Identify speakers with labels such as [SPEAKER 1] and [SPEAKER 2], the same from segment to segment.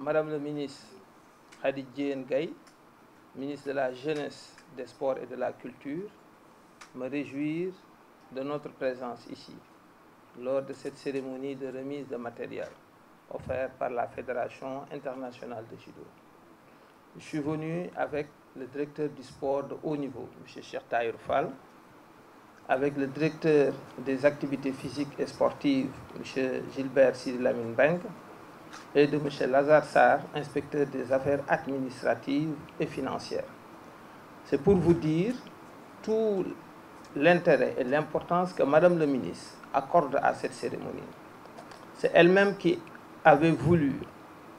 [SPEAKER 1] Madame le ministre Khady Diène Gaye, ministre de la Jeunesse, des Sports et de la Culture, me réjouir de notre présence ici lors de cette cérémonie de remise de matériel offert par la Fédération internationale de judo. Je suis venu avec le directeur du sport de haut niveau, M. Cheikh Tahirou Fall, avec le directeur des activités physiques et sportives, M. Gilbert Sidi Lamine Beng, et de M. Lazare Sarr, inspecteur des affaires administratives et financières. C'est pour vous dire tout l'intérêt et l'importance que Madame le ministre accorde à cette cérémonie. C'est elle-même qui avait voulu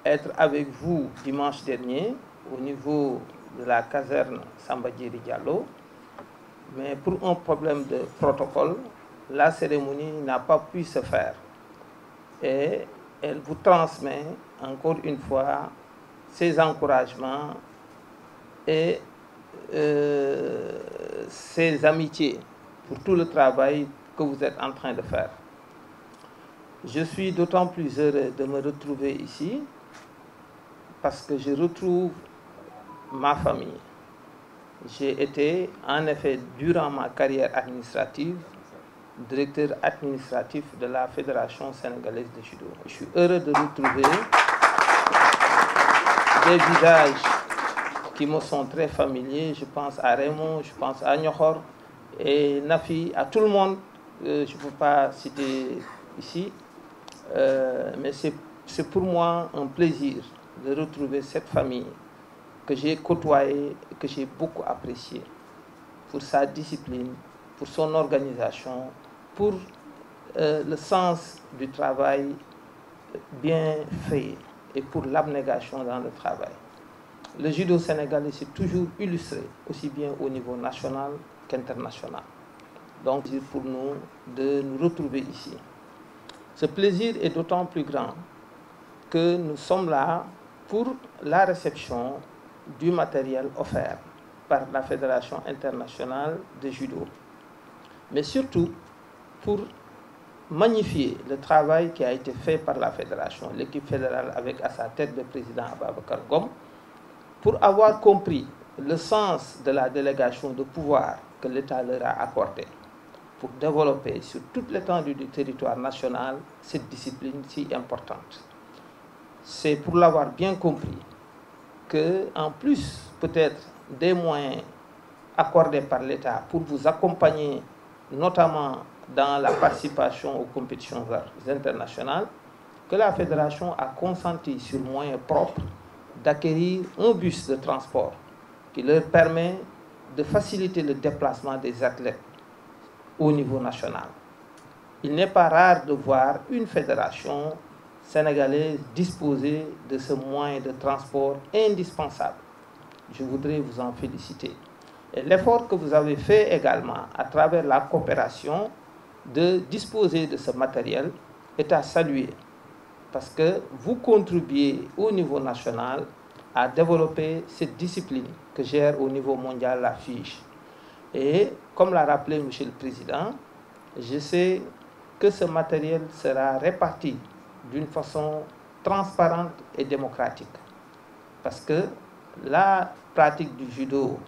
[SPEAKER 1] être avec vous dimanche dernier au niveau de la caserne Samba Diéry Diallo, mais pour un problème de protocole, la cérémonie n'a pas pu se faire. Et elle vous transmet encore une fois ses encouragements et ses amitiés pour tout le travail que vous êtes en train de faire. Je suis d'autant plus heureux de me retrouver ici parce que je retrouve ma famille. J'ai été, en effet, durant ma carrière administrative, directeur administratif de la Fédération sénégalaise de judo. Je suis heureux de retrouver des visages qui me sont très familiers. Je pense à Raymond, je pense à Nyokhor et Nafi, à tout le monde. Je ne peux pas citer ici, mais c'est pour moi un plaisir de retrouver cette famille que j'ai côtoyée et que j'ai beaucoup appréciée pour sa discipline, pour son organisation, pour le sens du travail bien fait et pour l'abnégation dans le travail. Le judo sénégalais s'est toujours illustré, aussi bien au niveau national qu'international. Donc, c'est pour nous de nous retrouver ici. Ce plaisir est d'autant plus grand que nous sommes là pour la réception du matériel offert par la Fédération internationale de judo, mais surtout pour magnifier le travail qui a été fait par la Fédération, l'équipe fédérale avec à sa tête le président Ababacar Ngom, pour avoir compris le sens de la délégation de pouvoir que l'État leur a accordé pour développer sur toute l'étendue du territoire national cette discipline si importante. C'est pour l'avoir bien compris que, en plus peut-être des moyens accordés par l'État pour vous accompagner, notamment dans la participation aux compétitions internationales, que la Fédération a consenti sur moyens propres d'acquérir un bus de transport qui leur permet de faciliter le déplacement des athlètes au niveau national. Il n'est pas rare de voir une fédération sénégalaise disposer de ce moyen de transport indispensable. Je voudrais vous en féliciter. Et l'effort que vous avez fait également à travers la coopération de disposer de ce matériel est à saluer parce que vous contribuez au niveau national à développer cette discipline que gère au niveau mondial la FIGE. Et comme l'a rappelé M. le Président, je sais que ce matériel sera réparti d'une façon transparente et démocratique. Parce que la pratique du judo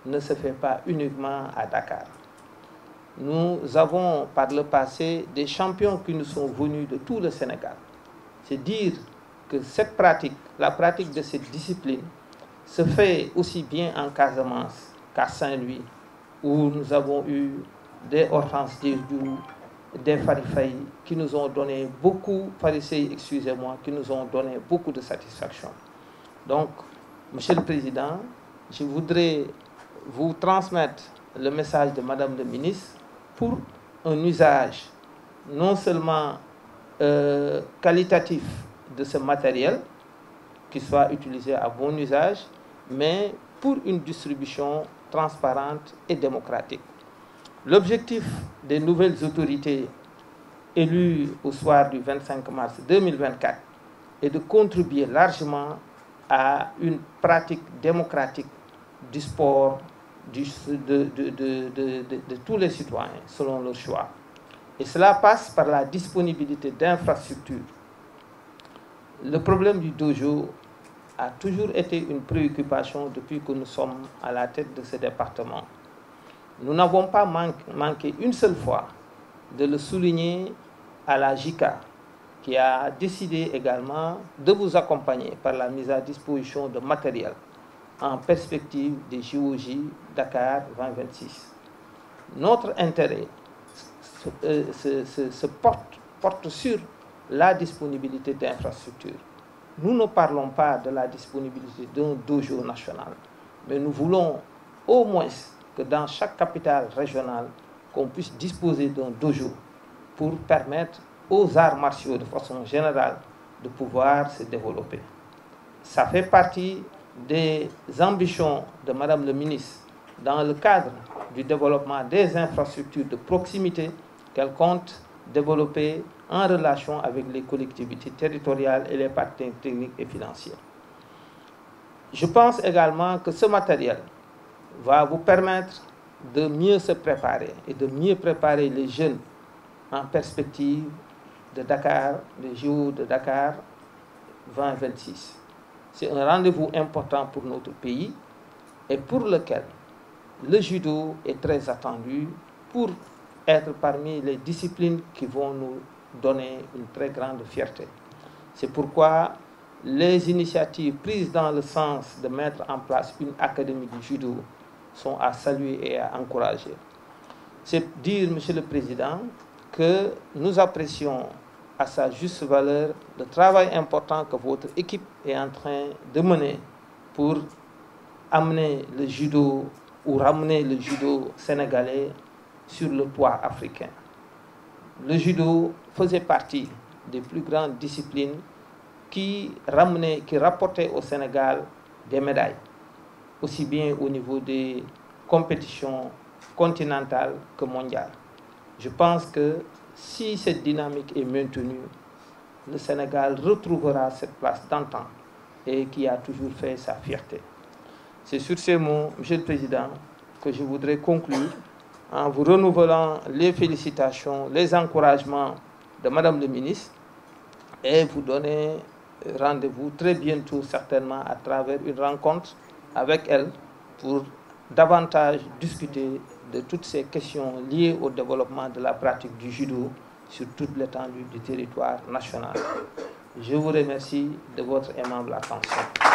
[SPEAKER 1] ne se fait pas uniquement à Dakar. Nous avons par le passé des champions qui nous sont venus de tout le Sénégal. C'est dire que cette pratique, la pratique de cette discipline, se fait aussi bien en Casamance qu'à Saint-Louis, où nous avons eu des Hortense Diédhiou, des Farifay qui nous ont donné beaucoup, excusez-moi, qui nous ont donné beaucoup de satisfaction. Donc, Monsieur le Président, je voudrais vous transmettre le message de Madame le ministre pour un usage non seulement qualitatif de ce matériel, qui soit utilisé à bon usage, mais pour une distribution transparente et démocratique. L'objectif des nouvelles autorités élues au soir du 25 mars 2024 est de contribuer largement à une pratique démocratique du sport de tous les citoyens selon leur choix. Et cela passe par la disponibilité d'infrastructures le problème du dojo a toujours été une préoccupation depuis que nous sommes à la tête de ce département. Nous n'avons pas manqué une seule fois de le souligner à la JICA, qui a décidé également de vous accompagner par la mise à disposition de matériel en perspective des JOJ Dakar 2026. Notre intérêt se porte sur la disponibilité d'infrastructures. Nous ne parlons pas de la disponibilité d'un dojo national, mais nous voulons au moins que dans chaque capitale régionale, qu'on puisse disposer d'un dojo pour permettre aux arts martiaux de façon générale de pouvoir se développer. Ça fait partie des ambitions de Madame le ministre dans le cadre du développement des infrastructures de proximité qu'elle compte développer en relation avec les collectivités territoriales et les partenaires techniques et financiers. Je pense également que ce matériel va vous permettre de mieux se préparer et de mieux préparer les jeunes en perspective de Dakar, des JO de Dakar 2026. C'est un rendez-vous important pour notre pays et pour lequel le judo est très attendu pour être parmi les disciplines qui vont nous donner une très grande fierté. C'est pourquoi les initiatives prises dans le sens de mettre en place une académie du judo sont à saluer et à encourager. C'est dire, Monsieur le Président, que nous apprécions à sa juste valeur le travail important que votre équipe est en train de mener pour amener le judo ou ramener le judo sénégalais sur le toit africain. Le judo faisait partie des plus grandes disciplines qui rapportaient au Sénégal des médailles, aussi bien au niveau des compétitions continentales que mondiales. Je pense que si cette dynamique est maintenue, le Sénégal retrouvera cette place d'antan et qui a toujours fait sa fierté. C'est sur ces mots, Monsieur le Président, que je voudrais conclure en vous renouvelant les félicitations, les encouragements de Madame le ministre et vous donner rendez-vous très bientôt, certainement, à travers une rencontre avec elle pour davantage discuter de toutes ces questions liées au développement de la pratique du judo sur toute l'étendue du territoire national. Je vous remercie de votre aimable attention.